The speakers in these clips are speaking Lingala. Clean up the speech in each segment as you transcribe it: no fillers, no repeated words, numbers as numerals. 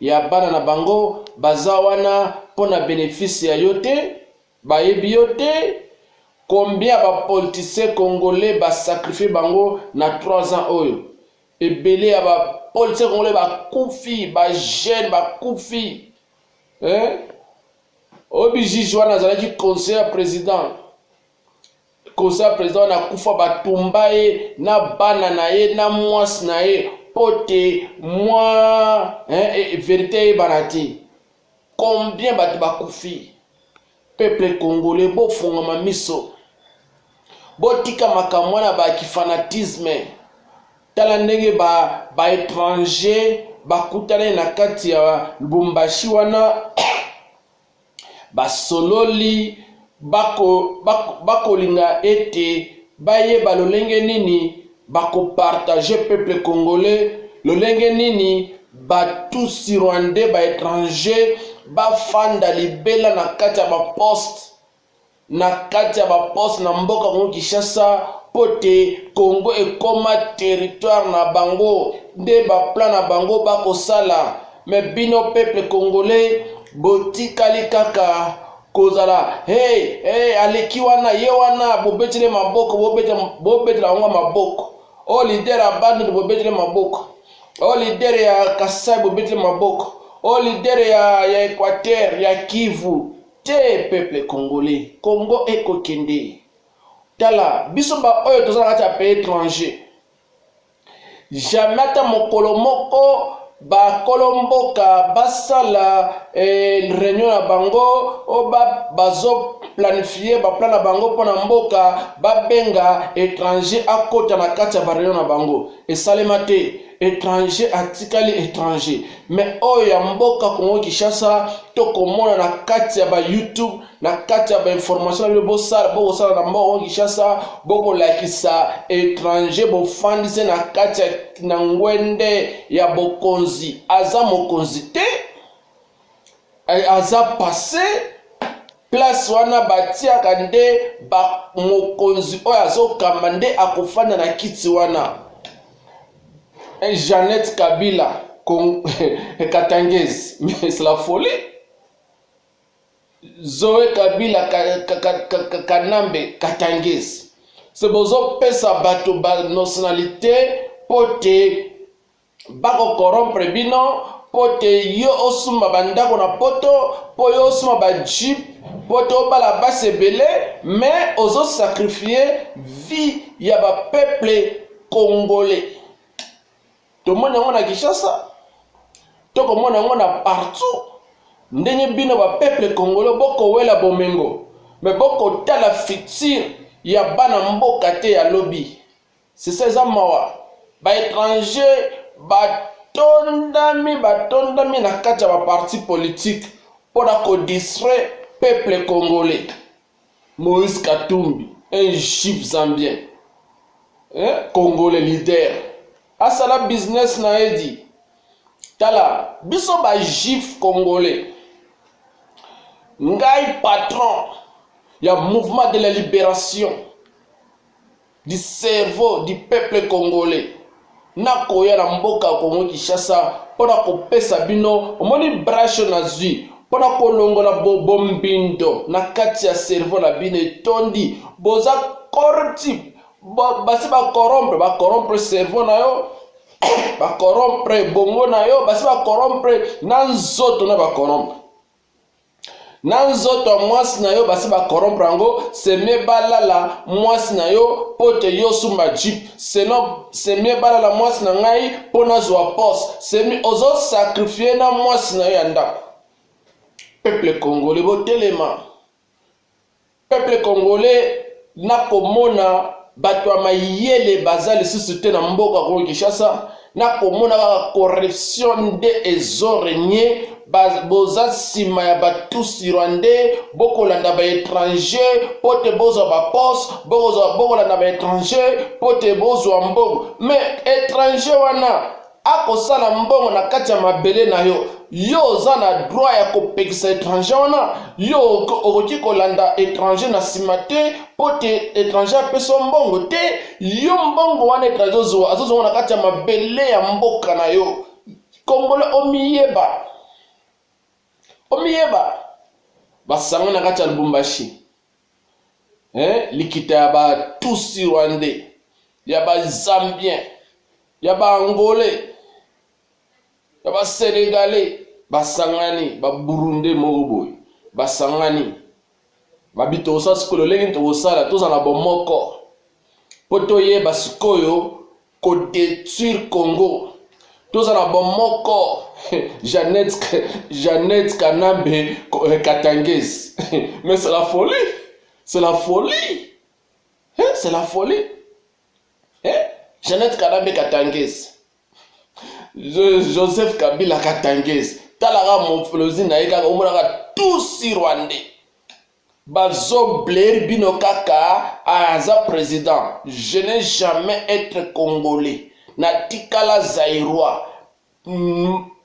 ya bana na bango baza wana pona bénéfice ya yote bayebi yote combien ba politiciens congolais ba sacrifier bango na 3 ans oyo ebele ya ba politiciens congolais ba kufi ba jeune ba kufi obi juge wana azalaki conseiller président na kufa batumba ye na bana na ye na mwasi na ye pote mwa vérité yebana te combien bato bakufi peuple congolais bofungama miso botika makambo wana bakifanatisme tala ndenge ba étranger bakutana na kati ya Lubumbashi wana basololi bakolinga ete bayeba lolenge nini bakopartage peuple congolais lolenge nini batusi rwandais ba étranger bafanda libela na kati ya baposte na mboka Congo Kinshasa pote Congo ekoma territoire na bango nde baplan na bango bakosala me bino peuple congolais botikali kaka kozala aleki wana ye wana bobetele maboko bobetela bango maboko o leader ya bandi bobetele maboko o leader ya Kasai bobetele maboko o leader ya Equateur ya Kivu te peuple congolais Congo ekokende tala biso ba oyo tozala kati ya pays étranger jamais ata mokolo moko bakolomboka basala réunion na bango o bazo planifier baplan na bango mpona mboka babenga étranger akota na kati ya baréunion na bango esalema te étranger atikali étranger mais oyo ya mboka Congo Kinshasa tokomona na kati ya ba YouTube na kati ya ba information na bokosala na mboka Congo Kinshasa bokolakisa étranger bofandise na kati na ngwende ya bokonzi aza mokonzi te aza passé place wana batiaka nde mokonzi oyo azokamba nde akofanda na kiti wana Jeannette Kabila Katangezi mais c'est la folie. Zoé Kabila Kanambe Katangezi c'est besoin pesa bato ba nationalité pote bako corrompre bino pote yo osuma bandako na poto po yo osuma ba jeep pote obala basebele mais ozo sacrifier vie ya ba peuple congolais. Tout le monde a Kinshasa, tout le monde a partout. Ndenye bino ba peuple congolais boko wela bomengo, mais boko tala futur ya bana mboka te ya lobby. C'est ça za mawa. Ba étranger batondami na kati ya ba parti politique pour ko distraire peuple congolais. Moïse Katumbi, un juif zambien. Congolais leader. Asala business na edi tala biso ba juif congolais ngai patron ya mouvement de la libération du cerveau du peuple congolais nakoya na mboka Congo Kinshasa pona kopesa bino omoni bracho na zui pona kolongola bombindo na kati ya cerveau na bino etondi boza corruptible basi ba corrompre cerveau na yo ba corrompre bongo na yo basi ba corrompre na nzoto na ba corrompre na nzoto mwasi na yo basi ba corrompre ngo seme balala mwasi na yo pote yo sumba jeep seme balala mwasi na ngai pona zwa poste seme ozo sacrifier na mwasi na yo ya ndako. Peuple congolais botelema peuple congolais nakomona bato ya mayele bazali lisusu te na mboka Congo Kinshasa nakomona kaka corruption nde ezorenye boza nsima ya batusi rwandais bokolanda ba étranger pote bozwa baposte bokolanda ba étranger pote bozwa mbongo mais étranger wana akosala mbongo na kati ya mabele na yo yo oza na droit ya kopekisa étranger wana yo okoki kolanda étranger na nsima te pote étranger apesa mbongo te yo mbongo wana étranger azozonga na kati ya mabele ya mboka na yo Congolais omiyeba omiyeba basanga na kati ya Lubumbashi likita ya ba Tutsi Rwandais, ya ba Zambien, ya ba Angolais, ya ba Sénégalais, basangani ba Burundi moboy, basangani babito osa sikolo lengi to osala tozana bomoko poto ye basikoyo ko détruire Congo tozana bomoko. Jeannette Kanambe Katangese. Mais c'est la folie. C'est la folie. C'est la folie. Jeannette Kanambe Katangese. Joseph Kabila Katangese. Talara Monfolozi Naïka Omonaka Tutsi Rwandais. Bazo Blair Bino Kaka Aza président. Je n'ai jamais être congolais. Natikala Zaïrois.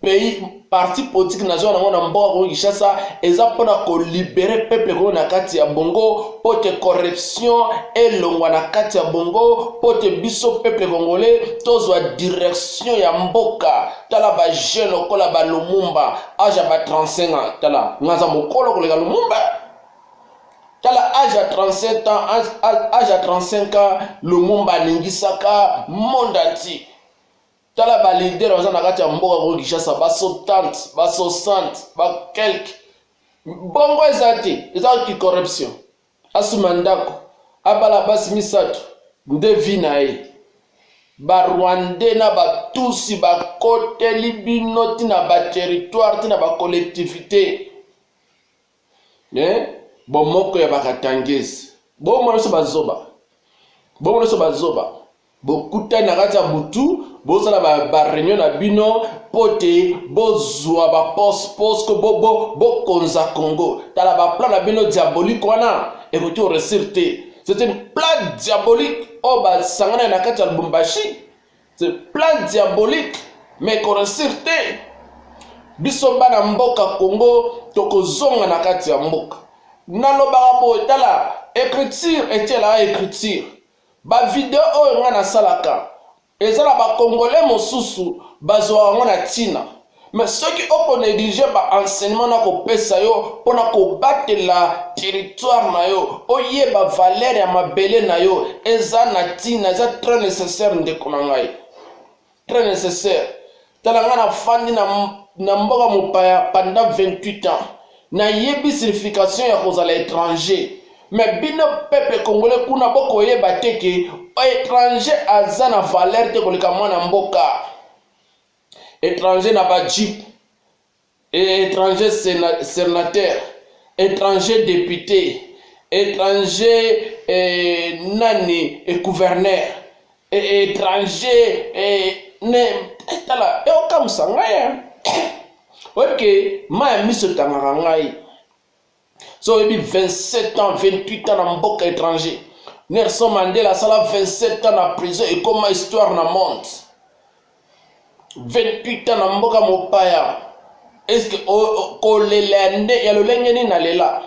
Pays parti politique nation na mboka ko Kinshasa eza pona ko libérer peuple ko na kati ya bongo pote corruption elongwa na kati ya bongo pote biso peuple congolais tozwa direction ya mboka tala ba jeune kola ba Lumumba âge ba 35 ans tala ngaza mokolo kolega Lumumba tala âge à 37 ans âge à 35 ans Lumumba ningisaka monde entier. Tala ba leader waza na kati ya mboka ko Kinshasa ba 70 ba 60 ba quelque bongo ezate eza ki corruption asumandako abala basi misatu ndevina ye ba Rwandais na ba Tutsi ba kote libino tina ba territoire tina ba collectivité bomoko ya bakatangesi bomo so bazoba bokuta na kati ya butu bozala ba réunion na bino pote bozwa ba post ko bo konza Congo tala ba plan na bino diabolique wana et vous tout ressorte c'est un plan diabolique o ba sangana na kati ya Lubumbashi c'est plan diabolique mais ko ressorte biso bana mboka Congo tokozonga na kati ya mboka nalobaka bo tala écriture etela écriture ba video oyo nga na salaka ezala ba congolais mosusu bazwa ngo na tina mais ceux qui ont négligé ba enseignement na ko pesa yo pona ko batela territoire na yo oye ba valeur ya mabele na yo eza na tina eza très nécessaire ndeko na ngai très nécessaire tala nga na fandi na mboka mopaya pendant 28 ans na yebi signification ya kozala étranger. Mais bino peuple congolais kuna boko yeba teke étranger azana valeur te kolika mwana mboka étranger na ba jeep étranger sénateur étranger député étranger nani gouverneur étranger ne tala okamsa ngai oke ma miso tangaka ngai. So, il y a 27 ans, 28 ans dans mboka étranger. Nelson Mandela, ça a 27 ans en prison et comment histoire na monde. 28 ans dans mboka mopaya. Est-ce que kolelende ya lolengeni na lela?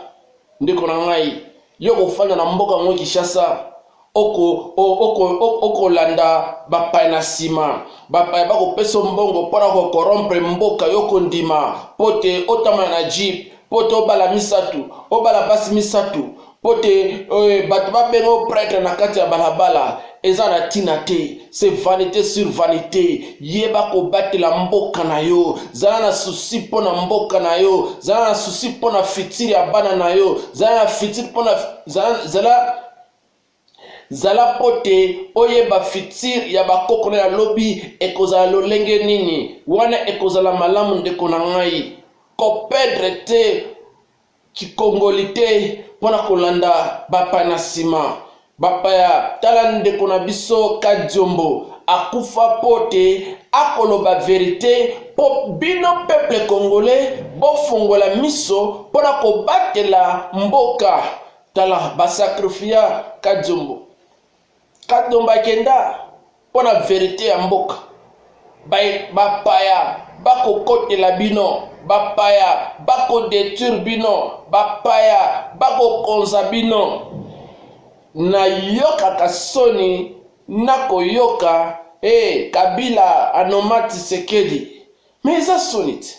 Ndeko na ngai. Yo ko fanya na mboka ngo Kinshasa. Oko landa bapaya na sima. Bapaya bako peso mbongo pona ko corrompre mboka yoko ndima. Pote otama na jeep. Pote obala misatu, obala basi misatu, pote bato babengo prêtre na kati ya balabala, eza na tina te, c'est vanité sur vanité, yeba ko batela mboka na yo, zala na souci pona mboka na yo, zala na souci pona fitiri ya bana na yo, zala na fitiri pona zala pote oyeba fitiri ya bakoko na lobi ekozala lolenge nini, wana ekozala malamu ndeko na ngai. Ko perdre te kikongolite pona kolanda bapa na sima bapaya tala ndeko na biso Kadiombo akufa pote akoloba vérité po bino peuple congolais bofongola miso pona kobatela mboka tala basakrifia Kadiombo akenda pona vérité ya mboka bapaya bakokotela bino bapaya bako détruire bino bapaya bako konza bino na yoka kasoni nako yoka Kabila anomati sekedi mais ça sonite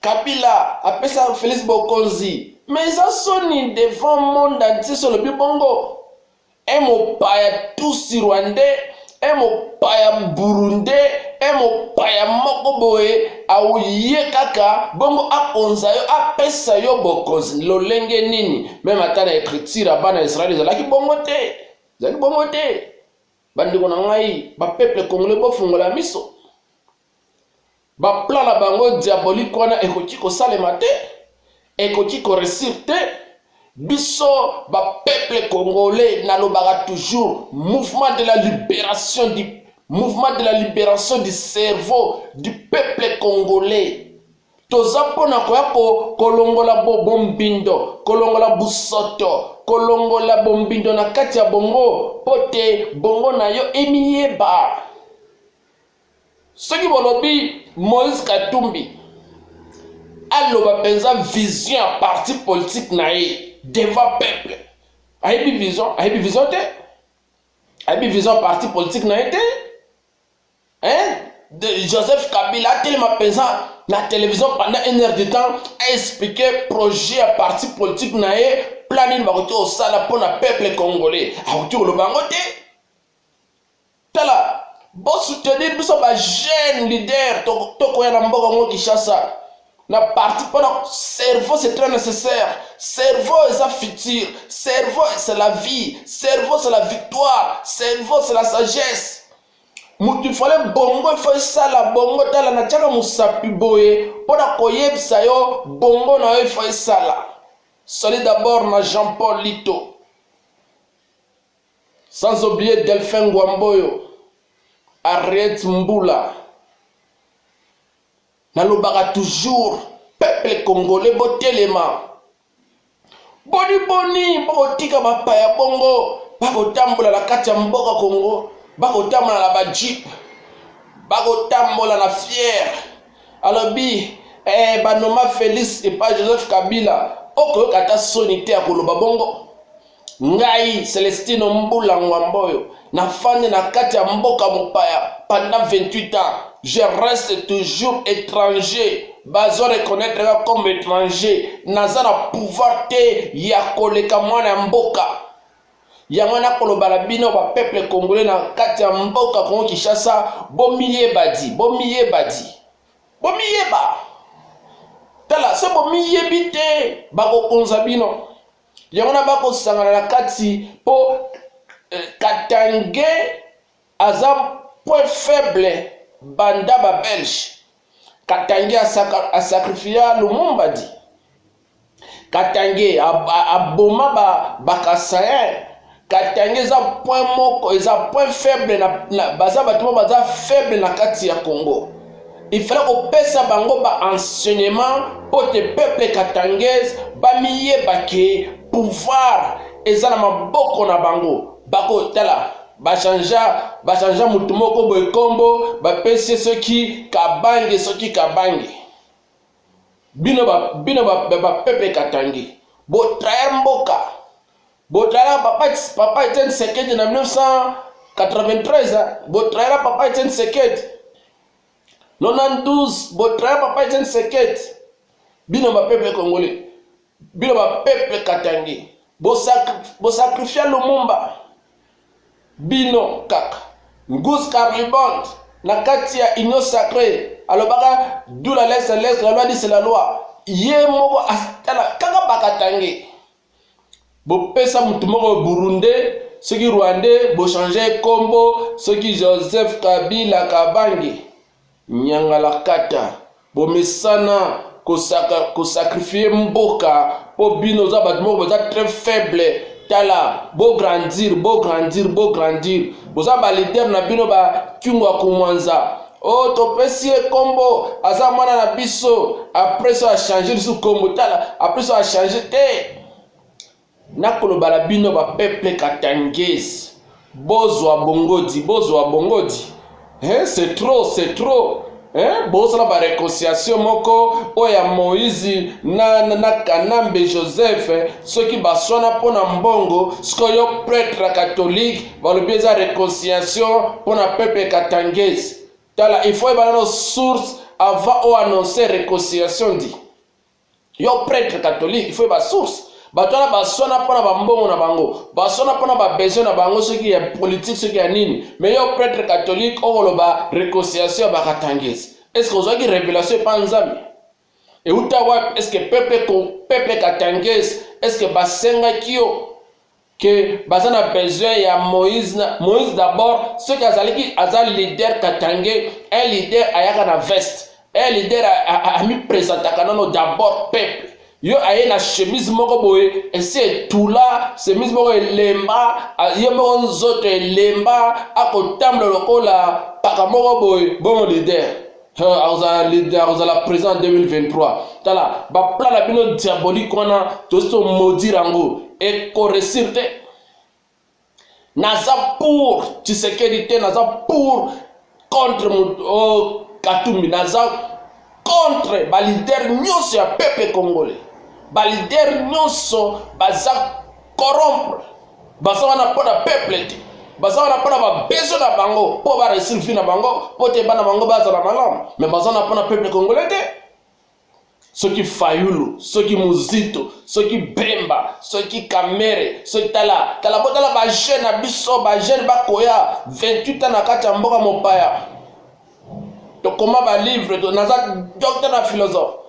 Kabila apesa Félix Bokonzi mais ça sonne devant monde entier sur le Bongo. Mopaya tusi rwandais, mopaya burundais, mopaya mokoboe au ye kaka bongo akonza yo apesa yo Bokonzi lolenge nini même ata na écriture bana Israël zalaki bongo te bandiko na ngai ba peuple congolais bo fungola miso ba plan na bango diabolique wana ekoki ko salema te ekoki ko réussir te biso ba peuple congolais nalobaka toujours mouvement de la libération du cerveau du peuple congolais toza pona koya kolongola bombindo kolongola busoto kolongola bombindo na kati ya bongo pote bongo na yo emiyeba soki bolobi Moïse Katumbi aloba penza vision à parti politique na ye devant peuple ayebi vision te ayebi vision parti politique na ye te de Joseph Kabila tellement penza la télévision pendant 1 heure de temps a expliqué projet à parti politique na ye planning bakoki au sala pour na peuple congolais akoki koloba ngo te tala bo soutenir biso ba jeune leader tokoya na mboka ngo Kinshasa na parti pendant cerveau c'est très nécessaire cerveau est sa futur cerveau c'est la vie cerveau c'est la victoire cerveau c'est la sagesse mutu fale bongo il faut ça la bongo tala na tchaka musapi boye pona koyebisa yo bongo na yo il faut ça la soli d'abord na Jean-Paul Lito sans oublier Delphin Ngwamboyo Harriet Mbula nalobaka toujours peuple congolais botelema boni bokotika bapaya bongo bakotambola na kati ya mboka Congo bakotambola na bajip bakotambola na fier alobi banoma Félix et pas Joseph Kabila okoyoka ata soni te ya koloba bongo ngai Celestino Mbula Ngwamboyo nafandi na kati ya mboka mopaya pendant 28 ans je reste toujours étranger bazo reconnaître comme étranger naza na pouvoir te ya koleka mwana ya mboka yango na kolobala bino ba peuple congolais na kati ya mboka Congo Kinshasa bomiyeba tala se bomiyebi te bakokonza bino yango na bakosangana na kati po Katange aza point faible banda ba belge Katange a sacrifié Lumumba di Katange aboma bakasayen Katange eza point moko eza point faible na baza bato baza faible na kati ya Congo il fallait opesa bango ba enseignement pour te peuple katangese ba miyeba ke pouvoir eza na maboko na bango bako tala bachanja mutu moko boye kombo bapesi soki kabange bino ba pepe katangi botraire mboka botraire papa Etienne Tshisekedi na 1993 botraire papa Etienne Tshisekedi 92 botraire papa Etienne Tshisekedi bino ba pepe congolais bino ba pepe katangi bo sacrifier Lumumba bino kaka Nguzi Carlibond na kati ya union sacrée alobaka d'où la loi dit c'est la loi ye moko atala kaka bakatange bo pesa mutu moko burundais soki rwandais bo changer kombo soki Joseph Kabila Kabange nyangala kata bo mesana ko sacrifier mboka po bino za bato moko za très faible tala bo grandir boza ba leader na bino ba kingwa kumwanza to pesie kombo aza mwana na biso après ça a changé su kombo tala après ça a changé te nakolo bala bino ba peuple katangese bozwa bongodi c'est trop bozala ba réconciliation moko oya Moïse na Kanambe Joseph soki baswana pona mbongo skoyo prêtre catholique balobi eza réconciliation pona peuple katangese tala il faut ebana no source avant on annoncer réconciliation dit yo prêtre catholique il faut ba source batona basona pona bambongo na bango basona pona ba besoin na bango ce qui est politique ce qui est nini mais yo prêtre catholique okoloba réconciliation ba katangezi est-ce que ozaki révélation pa nzambe et utawa est-ce que peuple katangezi est-ce que basenga kio que bazana besoin ya Moïse d'abord ce qui azaliki azal leader katangé un leader ayaka na veste un leader a mis présentaka nano d'abord peuple yo aye na chemise moko boye ese tout là chemise moko elemba yo moko nzoto elemba akotambola lokola paka moko boye bon leader aza leader la présent en 2023 tala ba plan na bino diabolique wana tosto maudire yango et correcir te naza pour Tshisekedi te naza pour contre Katumbi naza contre ba leader nyonso ya peuple congolais ba leader nyonso baza corrompre baza wana pona peuple te baza wana pona ba besoin na bango po ba réussir vie na bango po te bana bango baza na malamu mais baza na pona peuple congolais te soki Fayulu soki Muzito soki Bemba soki Kamere soki tala botala ba jeune na biso ba jeune bakoya 28 ans na kati ya mboka mopaya to koma ba livre to naza docteur na philosophe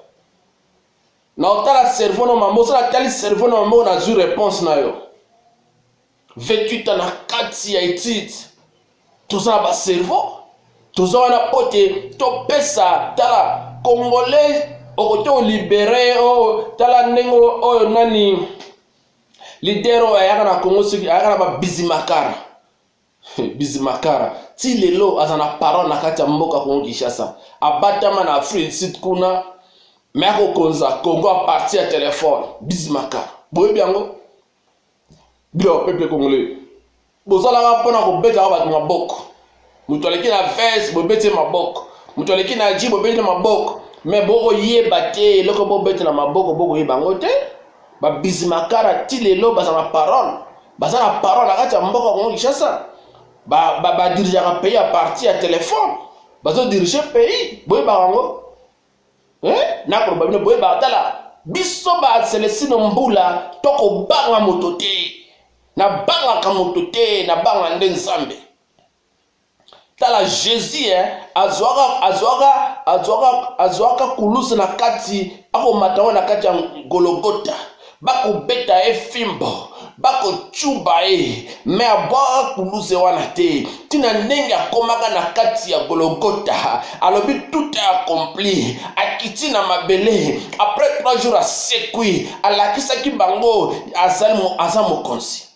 na otala cerveau no mambo sala tali cerveau no mambo na zu réponse na yo 28 ans na kati ya étude toza ba cerveau toza wana pote to pesa tala congolais okoto libéré tala nengo oyo nani leader ayaka na Congo soki ayaka na ba Bizimakara ti lelo azana parole na kati ya mboka Congo Kinshasa abatama na Afrique Sud kuna mais akokonza Congo a partir ya téléphone Bizimakara boye biango bilo peuple congolais bozala pona ko beta ba maboko muto aleki na veste bobete maboko muto aleki na jibo bobete maboko mais boko yeba te loko bobete na maboko boko yeba ngote ba Bizimakara ti lelo bazana parole na kati ya mboka Congo Kinshasa ba diriger un pays à partir à téléphone bazo diriger pays boy bango na ko babino boy batala biso ba Celestino Mbula toko banga motote na banga ka motote na banga nzambe tala Jésus azwaka kulusi na kati ako matawa na kati ya Golgotha bako beta efimbo bako chuba me aba kuluze wana te tina ndenge akomaka na kati ya Golgotha alobi tout est accompli akiti na mabele après 3 jours asekwi alakisaki bango aza mokonzi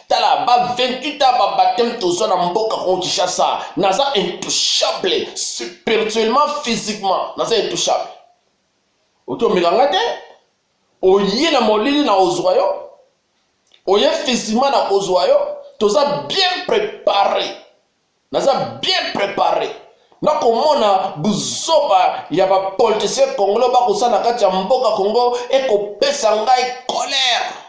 tala ba 28 ans ba baptême tozo na mboka Congo Kinshasa naza intouchable spirituellement physiquement naza intouchable oto milanga te oye na molili na ozwayo oye physiquement na ozwayo toza bien préparé naza bien préparé na komona buzoba ya ba politicien congolais ba kosana kati ya mboka Congo ekopesa ngai colère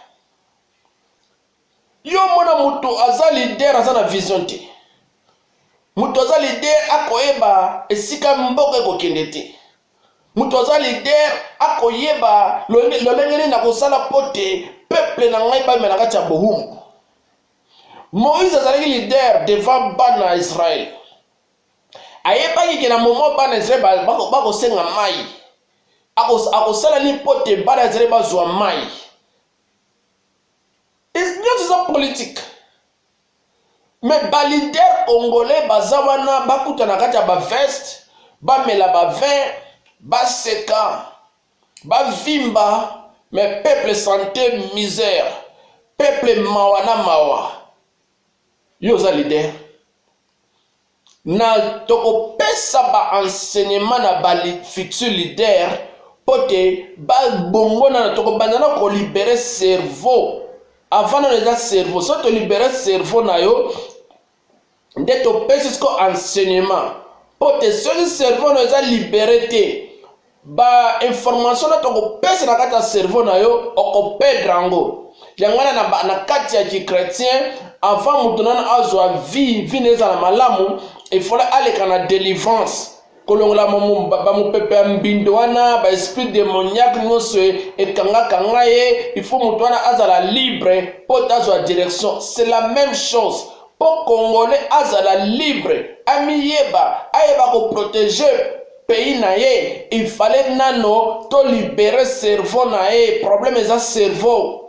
yo mona muto aza leader aza na vision te muto aza leader akoyeba esika mboka ekokende te muto aza leader akoyeba lolengeli na kosala pote peuple na ngai ba mena kati ya bohumu Moïse azalaki leader devant bana Israël ayebaki ke na moment bana Israël bakosenga mai akosala ni pote bana Israël bazwa mai nyonso eza politique mais ba leader congolais baza wana bakuta na kati ya baveste bamela bavin baseka bavimba mais peuple santé misère peuple mawa na mawa yo oza leader na tokopesa ba enseignement na ba futur leader pote babongona na tokobanda na kolibere cerveau avant na eza cerveau so to libérer cerveau na yo nde topesi siko enseignement pote soki cerveau na eza libéré te ba information na tokopesa na kati ya cerveau na yo okopedre yango yango wana na kati ya kichrétien avant mutu nana azwa vie na eza na malamu il faut aleka na délivrance kolongola bamopepe ya mbindo wana baesprit démoniaque nyonso ekangakanga ye. Il faut moto wana azala libre mpo tazwa direction. C'est la même chose mpo congolais azala libre amiyeba ayeba koprotéger pays na ye. Il fallait nano to libérer cerveau na ye. Problème eza cerveau.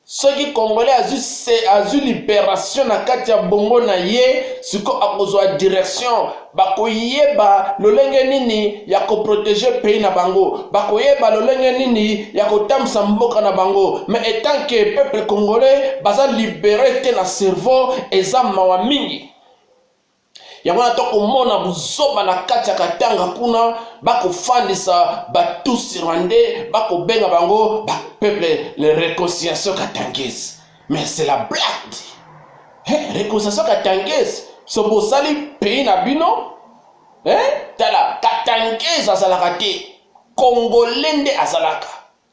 Ceux qui congolais azu libération na kati ya bongo na ye, siko akozwa direction, bakoyeba lolenge nini ya ko protéger pays na bango, bakoyeba lolenge nini ya kotamisa mboka na bango. Mais étant que peuple congolais baza libéré te na cerveau, eza mawa mingi. Yango na toko mona buzoba na kati ya katanga kuna bakofandisa batusi rwandais bakobenga bango ba peuple le réconciliation katangese. Mais c'est la blague. Réconciliation katangese so bosali pays na bino tala katangese azalaka te, congolais nde azalaka.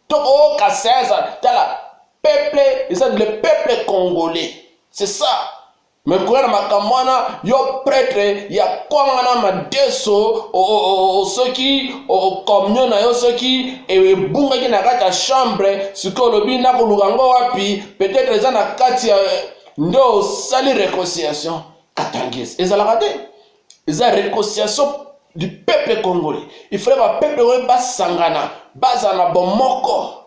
Toko kaseza tala peuple, c'est le peuple congolais. C'est ça. Mais quand makamwana yo prêtre ya kwangana madeso ceux qui communion na yo ceux qui e bunga ki na kati ya chambre siko lobi na kolukango wapi peut-être eza na kati ya ndo sali réconciliation katangese ezalaka te. Eza réconciliation du peuple congolais. Il fallait ba peuple congolais basangana bazana bomoko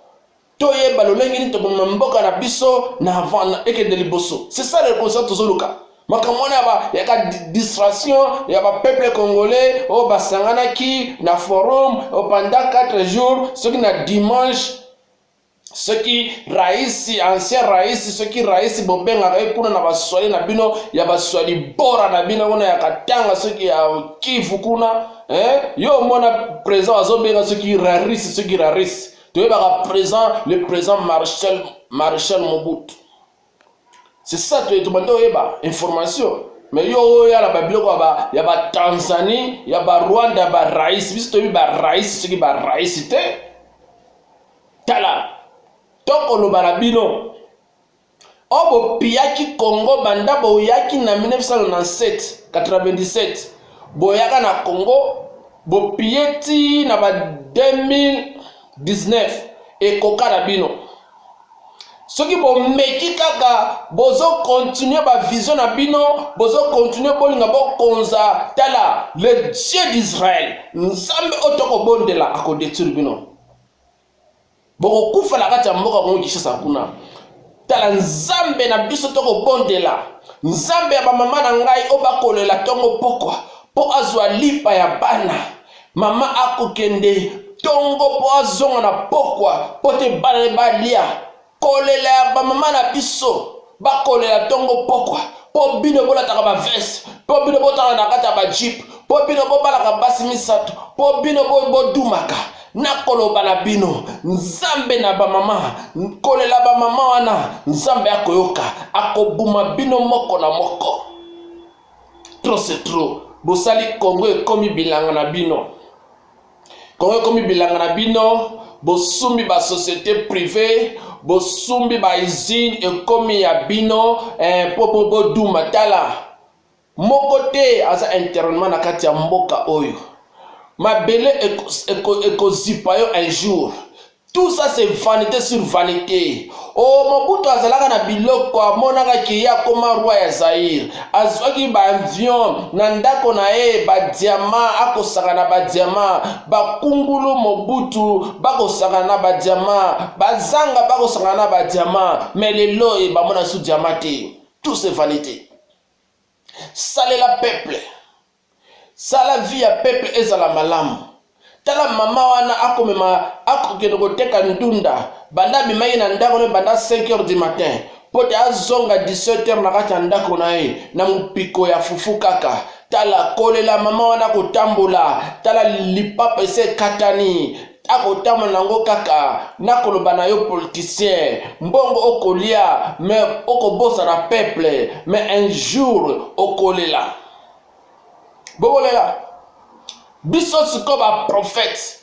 toye balolenge ni toboma mboka na biso na avant na ekende liboso. C'est ça le concept tozoluka. Makamona ba ya ka distraction ya ba peuple congolais o basangana ki na forum pendant 4 jours, ce qui na dimanche, ce qui raisi ancien raisi, ce qui raisi bobenga kuna na baswali na bino ya baswali bora na bino kuna ya katanga, ce qui ya Kivu kuna yo mona présent azobenga ce qui rarisi, ce qui rarisi. Tu es le président Maréchal Mobutu. C'est ça, tu es demandé information. Mais yo ya la Babylone, il y a Tanzanie, il y a Rwanda, il y a Raïs. Si tu as Raïs, c'est qui va Raïs. Tala. Toko lo balabino. Obo piyaki Congo banda boyaki na 1997, 97. Boyaka na Congo, bo piyeti na ba 2019 et koka na bino. Soki bo meki kaka bozo continuer ba vision na bino, bozo continuer bolinga bo konza tala le Dieu d'Israël. Nzambe otoko bondela akodeturu bino. Boko kufa la kati ya mboka kongo kishasa kuna. Tala nzambe na biso toko bondela. Nzambe ya ba mama na ngai obakolela tongo pokwa po azwa lipa ya bana. Mama akokende tongo po azonga na pokwa pote bana balia kolela ba mama na biso bakolela tongo pokwa po bino bolataka ba veste po bino botaka na kata ba jeep po bino bobalaka basi misato po bino bodumaka nakoloba na bino nzambe na ba mama kolela ba mama wana nzambe akoyoka akobuma bino moko na moko. Trop c'est trop. Bosali Congo ekomi bilanga na bino. Congo ekomi bilanga na bino, bosumbi ba société privée, bosumbi ba usine ekomi ya bino, popo duma tala. Moko te aza enterrement na kati ya mboka oyo. Mabele ekozipa yo un jour. Tout ça c'est vanité sur vanité. Oh Mobutu azalaka na biloko amonaka kiya koma roi ya Zaire. Azwaki ba avion na ndako na ye ba diamant akosaka na ba diamant. Ba kungulu Mobutu bakosaka na ba diamant. Bazanga bakosaka na ba diamant. Mais lelo e ba mona sous diamant te. Tout c'est vanité. Sale la peuple. Sala vie ya peuple ezala malamu. Tala mama wana akomema akokende koteka ndunda banda bimayi na ndako ne banda 5h du matin pote azonga 17h na kati ya ndako na ye na mupiko ya fufu kaka. Tala kolela mama wana kotambola tala lipapa ese katani akotambola nango kaka nakoloba na yo politicien mbongo okolia mais okobosa na peuple mais un jour okolela bokolela. Biso siko ba prophète,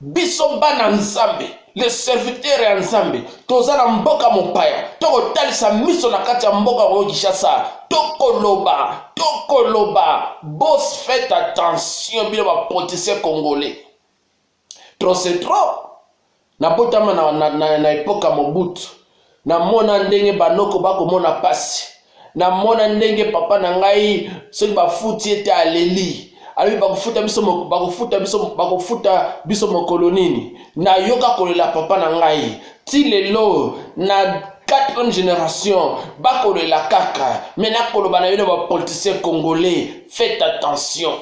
biso bana nzambe, le serviteur ya nzambe, tozana mboka mopaya, toko talisa miso na kati ya mboka ko Kinshasa, tokoloba, boss faites attention, bien va politicien congolais. Trop c'est trop. Na botama na époque Mobutu. Na mona ndenge banoko bako mona pasi. Na mona ndenge papa na ngai soki bafuti ete aleli. Ali bakufuta biso mokolo nini. Na yoka kolela papa na ngai. Ti lelo na 4e génération bakolela kaka. Mena koloba na yo ba politicien congolais, faites attention.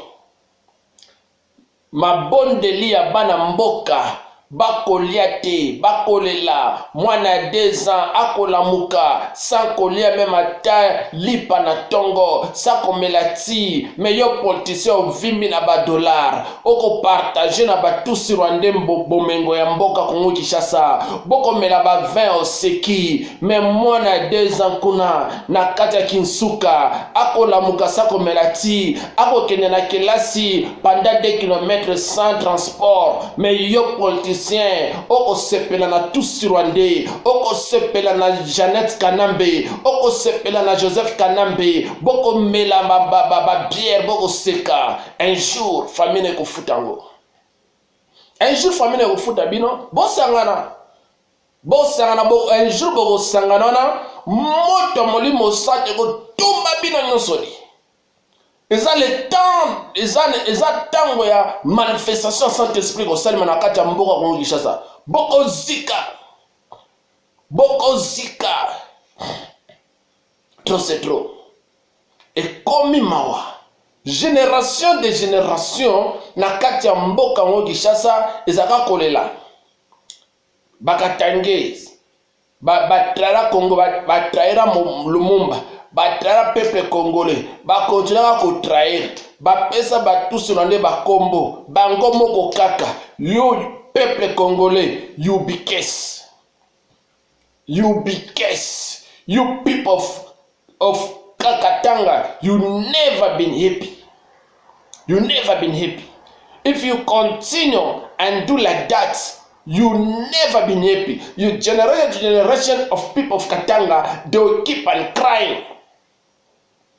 Ma bonne deli ya bana mboka bakolia te, bakolela mwana 2 ans akolamuka sans kolia même ata lipa na tongo sans komelati mais yo politicien ovimbi na ba dollar oko partager na ba tusi rwande bomengo ya mboka Kongo Kinshasa boko mela ba 20 oseki mais mwana 2 ans kuna na kata Kinsuka akolamuka sans komelati akokende na kelasi pendant 2 km sans transport mais yo politicien oko sepela na tusi rwande oko sepela na Jeannette Kanambe oko sepela na Joseph Kanambe boko mela ba bière boko seka un jour famine ko futango un jour famine ko futa bino bosangana un jour boko sangana na moto molimo sate ko tumba bino nyosoli. Eza le temps, eza tango ya manifestation Saint-Esprit ko salima na kati ya mboka Kongo Kinshasa. Boko zika. Trop c'est trop. Et komi mawa. Génération de génération na kati ya mboka Kongo Kinshasa ezaka kolela. Bakatangez. Batrara Congo, batraira Lumumba. Batrara peuple congolais, ba continuera ko trahir, ba pesa ba tous rwandais ba kombo, bango moko kaka, yo peuple congolais, you be case. You people of Kakatanga, you never been happy. If you continue and do like that, you never been happy. You generation of people of Katanga, they will keep on crying.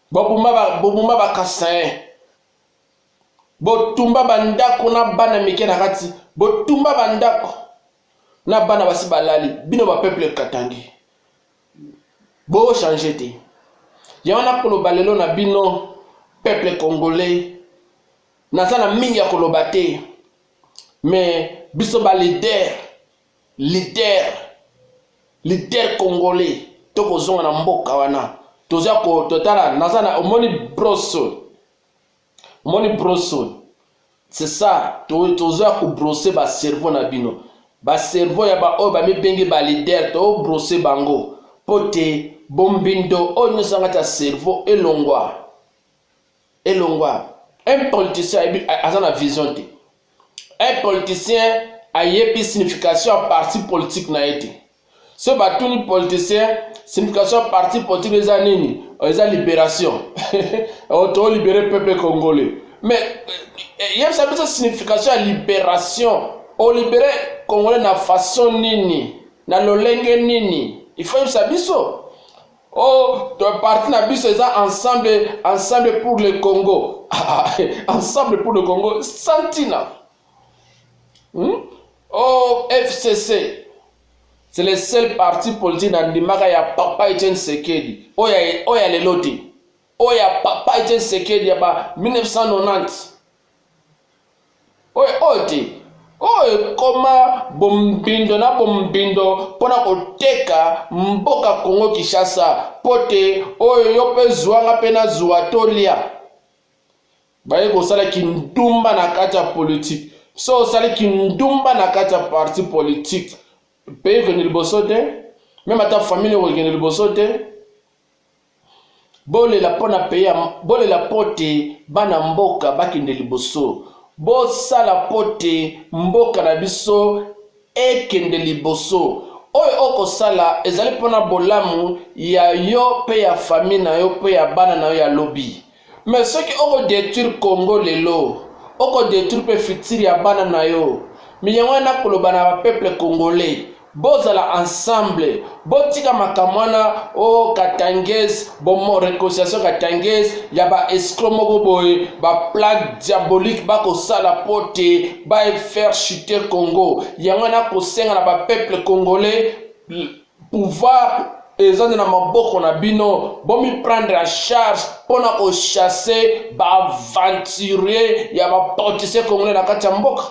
Bobuma ba kasin. Botumba bandako na bana mike na kati. Botumba bandako na bana basi balali. Bino ba peuple katangi. Bo changer te. Yawana koloba lelo na bino peuple congolais. Nazana mingi ya koloba te. Mais biso ba leader congolais. Toko zonga na mboka wana. Toza ko totala nazana omoni brosso. C'est ça, toza ko brosser ba cerveau na bino. Ba cerveau ya ba o ba mibenge ba leader to brosser bango. Pote bombindo o nyosanga ta cerveau elongwa. Un politicien a na vision te. Un politicien a yepi signification à parti politique na été. Ce batuni politicien signification parti politique les années les libération auto libérer peuple congolais mais il y a sa signification à libération au libérer congolais na façon nini na lolenge nini il faut ça biso oh de parti na biso ça ensemble pour le Congo ensemble pour le Congo Santina oh FCC. C'est le seul parti politique dans le ya Papa Etienne Sekedi. Oya leloti. Oya Papa Etienne Sekedi ba 1990. Oye koma bombindo pona koteka mboka Kongo Kinshasa pote oyo yope zwanga pena zwatolia. Baye ko sala kindumba na kati ya politique. So sala kindumba na kati ya parti politique. Pays que nous bosote, même à ta famille où nous bosote, bolé la pona paye, bolé la pote, bana mboka baki ndeliboso, bo sala pote mboka na biso eke ndeliboso, oyo oko sala ezali pona bolamu ya yo pe ya famille na yo pe ya bana na yo ya lobby, mais ce qui oko détruire Congo lelo, oko détruire pe fitiri ya bana na yo, miyango na koloba na peuple congolais. bozala ensemble, botika makamwana o katangez, bomo réconciliation katangez, ya ba escroc moko boye, ba plaque diabolique ba ko sala pote, ba faire chuter Congo. Yango na ko senga na ba peuple congolais pouvoir ezande na maboko na bino, bomi prendre en charge pona ko chasser ba aventurier ya ba politiciens congolais na kati ya mboka.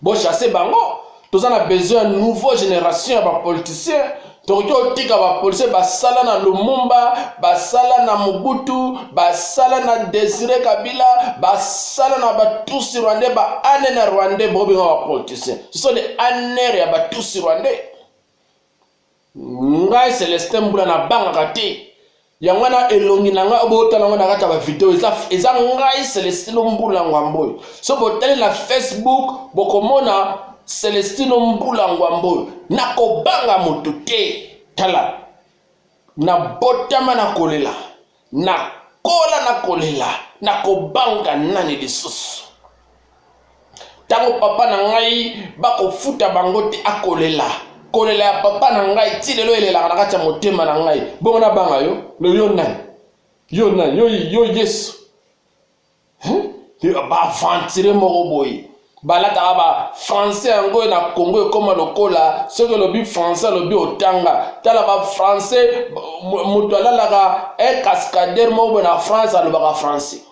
Bo chasser bango. Nous avons besoin de nouvelle génération de politiciens. Donc, il y a des policiers qui sont na Lumumba, qui sont na Mobutu, qui sont na Désiré Kabila, qui sont na tous Rwandais, qui sont na Rwandais, qui sont politiciens. Ce sont des années de tous Rwandais. Ngai Célestin Mbula na banga kati. Yangwana elongi nanga obota nango na kata ba video eza ngai Célestin Mbula ngwamboy. So botali na Facebook bokomona Celestino Mbula ngwamboyo nakobanga moto te tala na botama na kolela na kola na kolela nakobanga nani lisusu tango papa na ngai bakofuta bango te akolela kolela ya papa na ngai ti lelo elela na kati ya motema na ngai bongo na banga yo nani yo Yesu ba aventire moko boye balata ba français yango na Congo comme lokola ce que le but français le but otanga tala ba français mutu alalaka un cascadeur mo na France alobaka français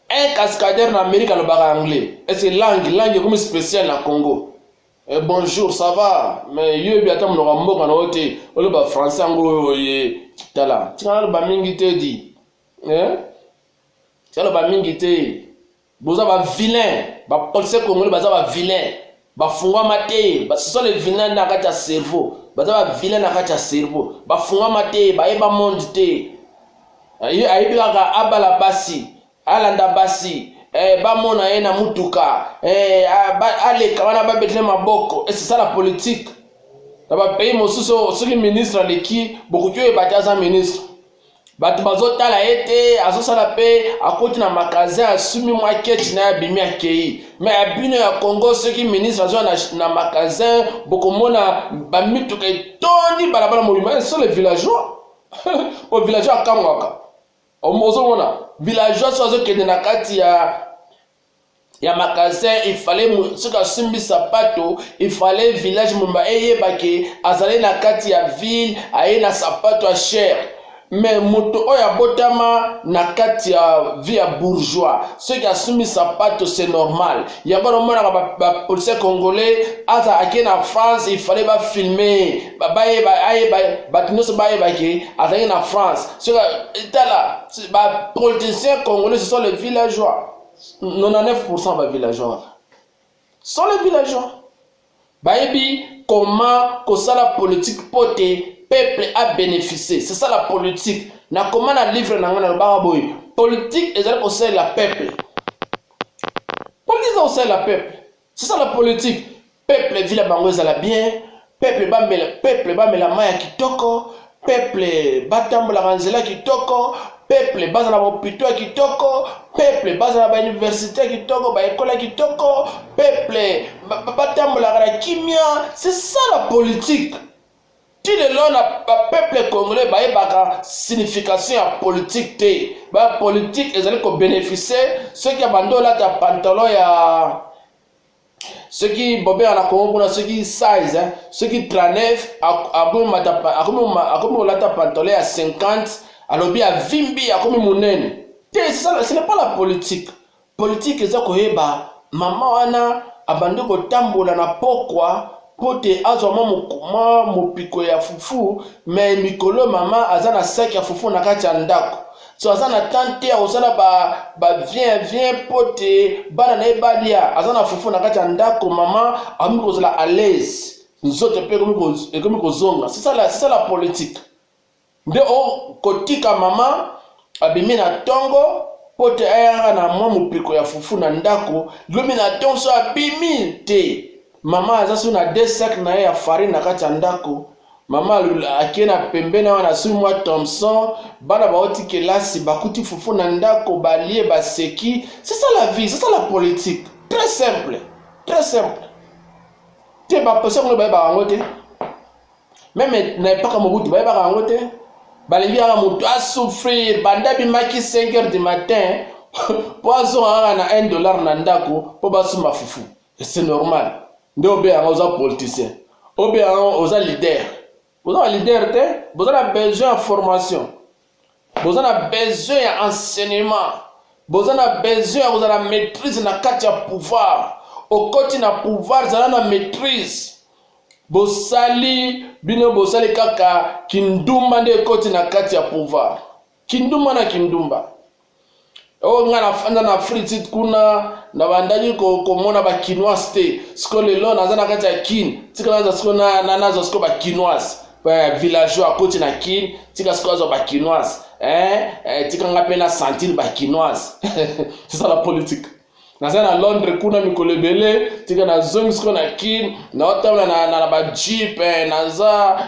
un cascadeur na Amérique alobaka anglais et c'est langue comme spéciale na Congo. Bonjour, ça va, mais yo bi atam no mboka na ote oloba français ngo ye tala tina ba mingi te di tala ba mingi te boza ba vilain ba policier congolais baza ba vilain ba fungwa mate ce sont les vilains na kati ya cerveau baza ba vilain na kati ya cerveau ba fungwa mate ba yeba monde te ayibi kaka abala basi alanda basi ba mona ye na mutuka aleka wana ba betle maboko et c'est ça la politique na ba pays mosusu soki ministre aleki bokuki oyo bataza ministre batu bazotala ete azosala pe akoti na magasin asumi mwa keti na bimi akei mais abino ya Congo soki ministre azo na magasin bokomona bamituka etondi balabala mobima sont les villageois au villageois akangwaka ozomona villageois so azokende na kati ya magasin il fallait soki asimbi sapato il fallait village momba eyebake azali na kati ya ville aye na sapato ya cher. Mais moto oya botama na kati ya vie ya bourgeois ceux qui assument sapato c'est normal yaba no mona ba policier congolais asa ake na France il fallait ba filmer ba tinoso ba ke asa na France ceux tala ba politiciens congolais ce sont les villageois 99% ba villageois sont les villageois baebi comment que ça la politique pote peuple a bénéficié. C'est ça la politique. Na comment na livre na ngana baraboy. Politique est au sein de la peuple. Politique au sein de la peuple. C'est ça la politique. Peuple vit la bangoza la bien. Peuple ba mela maya kitoko. Peuple batambo la ranzela kitoko. Peuple basa na hôpital kitoko. Peuple basa na ba université kitoko, ba école kitoko. Peuple batambo la kimia. C'est ça la politique. Si le long na peuple congolais ba yebaka signification ya politique te ba politique ezali ko bénéficier ceux qui abandola ta pantalon ya ceux qui bobé na Congo na ceux qui size ceux qui 39 akomo la ta pantalon ya 50 alobi ya vimbi akomi munene te ça ce n'est pas la politique ezako yeba mama wana abandoko tambola na pokwa pote azoma mukuma mupiko ya fufu mais mikolo mama azana sac ya fufu na kati ya ndako so azana tante ya osala ba viens pote bana na ebalia azana fufu na kati ya ndako mama amikozala à l'aise nzote pe komi kozonga c'est ça la politique nde o kotika mama abimi na tongo pote ayanga na mwa mupiko ya fufu na ndako lomi na tonso abimi te mama azasu na 2 sacs na ya farine na kati ya ndako mama akena pembeni wana su mwa Thompson bana baoti kelasi bakuti fufu na ndako balie baseki c'est ça la vie c'est ça la politique très simple te ba personne ba ba ngote même na pas comme Mobutu ba ba ngote balingi aka moto a souffrir banda bimaki 5h du matin poisson na $1 na ndako po basuma fufu c'est normal ndo be anga oza politicien obe anga oza leader te vous avez besoin de formation vous avez besoin d'enseignement vous avez besoin de la maîtrise na kati ya pouvoir au côté na pouvoir zala na maîtrise bosali bino bosali kaka kindumba nde côté na kati ya pouvoir kindumba na kindumba o nga na fanda na Afrique kuna na bandaki ko mona ba kinoise te siko lelo naza na kati ya kin tika naza siko nazo siko ba kinoise ba villageois côté na kin tika siko zo ba kinoise tika nga pe na santine ba kinoise c'est ça la politique. Naza na Londres kuna mikolo ebele tika na zongi siko na kin na otamla na ba jeep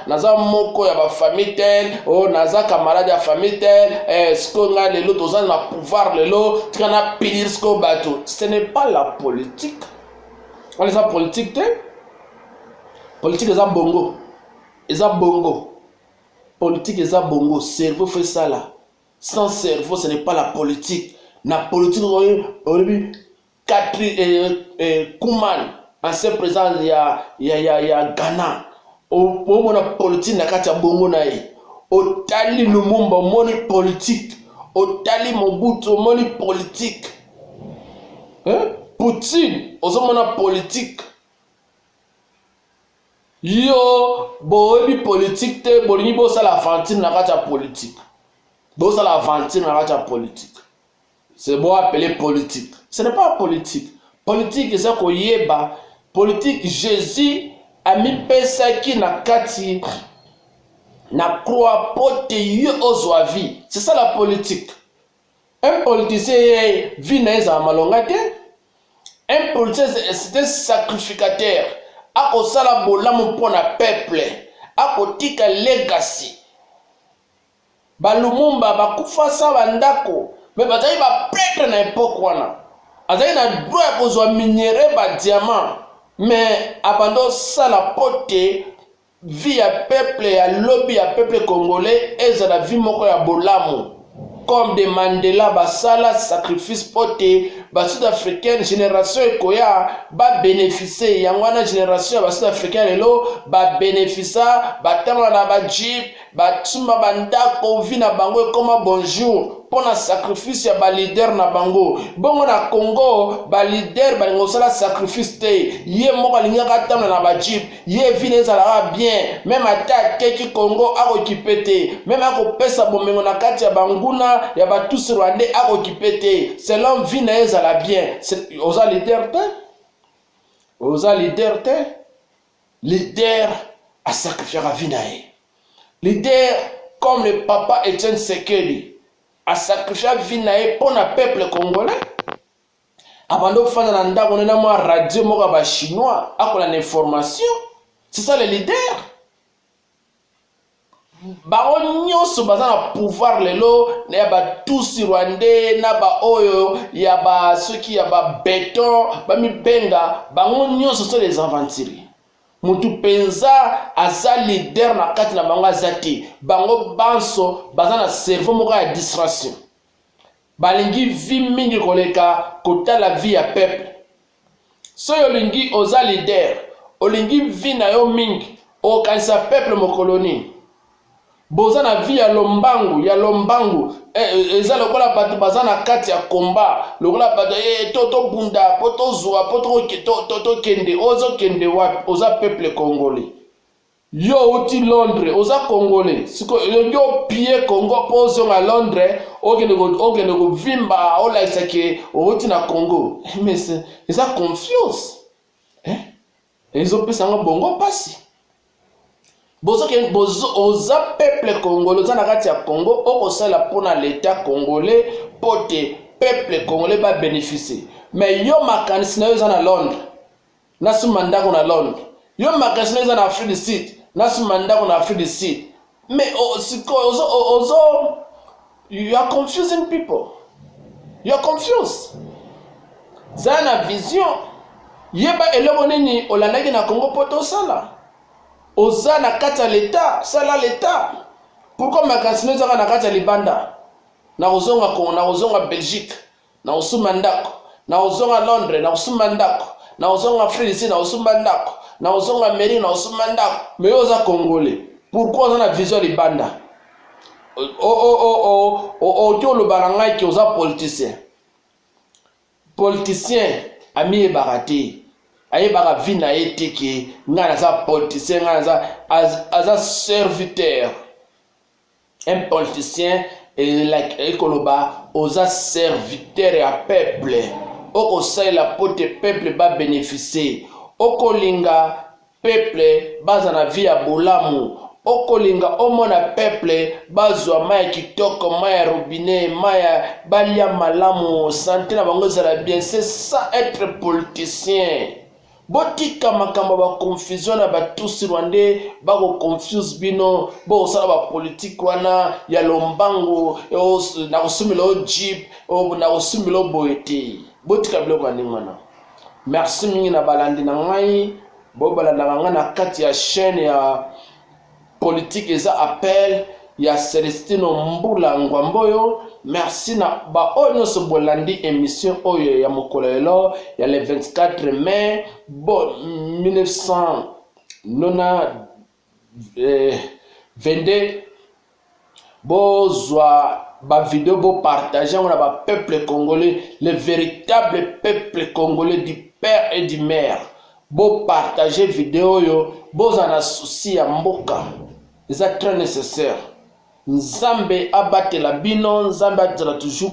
naza moko ya ba famille tel o naza camarade ya famille tel siko nga lelo toza na pouvoir lelo tika na pédir siko bato. Ce n'est pas la politique. On les a politique te politique eza bongo politique eza bongo cerveau fait ça là sans cerveau ce n'est pas la politique. Na politique on Kuman, ancien président ya Ghana, au moment de politique na kati ya bongo na ye, otali Lumumba moni politique, otali Mobutu moni politique, Poutine ozomona politique, yo boyebi politique te bolingi bosala aventure na kati ya politique, bosala aventure na kati ya politique. C'est bon appeler politique. Ce n'est pas politique. Politique, c'est quoi yeba. Politique, Jésus a mis pesaki na kati na croix pote ye ozwa vie. C'est ça la politique. Un politicien vit na malonga te. Un politicien c'est un sacrificateur. Ako sala bolamu pona peuple. Ako tika legacy. Balumumba bakufa sa bandako. Mais bazali ba prêtre na époque wana azali na droit ya kozwa minéraux ba diamant mais abando sala pote vie ya peuple ya lobby ya peuple congolais ezala vie moko ya bolamu comme de Mandela basala sacrifice pote ba sud-africaine génération ekoya ba bénéficier ya ngwana génération ba sud-africaine lelo ba bénéficia ba tama na ba jeep ba tsumba bandako vi na bango comme bonjour pour un sacrifice ya ba leader na bango bongo na Congo ba leader ba ngosala sacrifice te ye moko alingaka tama na ba jeep ye vi nezala bien même ata teki Congo akokipe te même akopesa bomengo na kati ya banguna ya ba tous rwandais akokipe te selon vi na ezala bien oza leader te leader a sacrifié la vie na ye leader comme le papa Etienne Sekeli a sacrifié la vie na ye pour le peuple congolais abando fana na ndako na mwa radio moko ba chinois akola na information. C'est ça le leader. Baron nyonso baza na pouvoir lelo na ba tous rwandais na ba oyo ya ba soki ya ba béton ba mibenga bango nyonso so les aventuriers. Mutu penza aza leader na kati na bango azati bango banso baza na cerveau moko ya distraction. Balingi vi mingi koleka kota la vie ya peuple. So yo lingi oza leader, olingi vi na yo mingi o kanisa peuple mokoloni. Boza na vie ya lombangu eza lokola bato baza na kati ya komba lokola bato toto bunda poto zwa poto kende ozo kende wapi oza peuple congolais yo uti Londres oza congolais siko yo pie Congo pozo na Londres ogene go vimba ola isake uti na Congo mais eza confiance ezo pesa ngo bongo pasi bozo oza peuple congolais oza na kati ya Congo okosala pona l'état congolais pote peuple congolais ba bénéficier mais yo makanisi na yo za na Londres na sumandako na Londres yo makanisi na yo za na Afrique du Sud na sumandako na Afrique du Sud mais ozo you are confusing people, you are confused. Zana vision Yeba eloko nini olandaki na Congo poto sala. Oza na kati ya l'État, sala l'État. Pourquoi makasino ezaka na kati ya libanda? Na ozonga Congo, na ozonga Belgique, na osuma ndako, na ozonga Londres, na osuma ndako, na ozonga France, na osuma ndako, na ozonga Amérique, na osuma ndako. Mais oza Congolais. Pourquoi oza na vision libanda? Tio lo barangai ki oza politicien. Politicien ami ebarate. Ayebaka vina eteke ngana za politicien ngana za serviteur. Un politicien et koloba oza serviteur ya peuple. Oko sai la pote peuple ba bénéficier. Oko linga peuple baza na vie ya bolamu. Okolinga omona peuple bazwa maya kitoko, maya robinet, maya balia malamu, santé na bango zala bien. C'est ça être politicien. Botika makamba ba confusion na ba tous rwandais ba ko confuse bino bo sala ba politique wana ya lombango na kosumilo jeep na kosumilo boete. Botika biloko ndingana. Merci mingi na balandi na ngai bo balanda nga na kati ya chaîne ya politique eza appel ya Celestino Mbula Ngwamboyo. Merci na ba onyo so bolandi émission oyo ya mokolelo ya le 24 mai 1922 bozwa ba vidéo bo partager on a ba peuple congolais, le véritable peuple congolais du père et du mère. Bo partager vidéo yo bozana souci ya mboka. C'est très nécessaire. Nzambe abatela bino, Nzambe atela toujours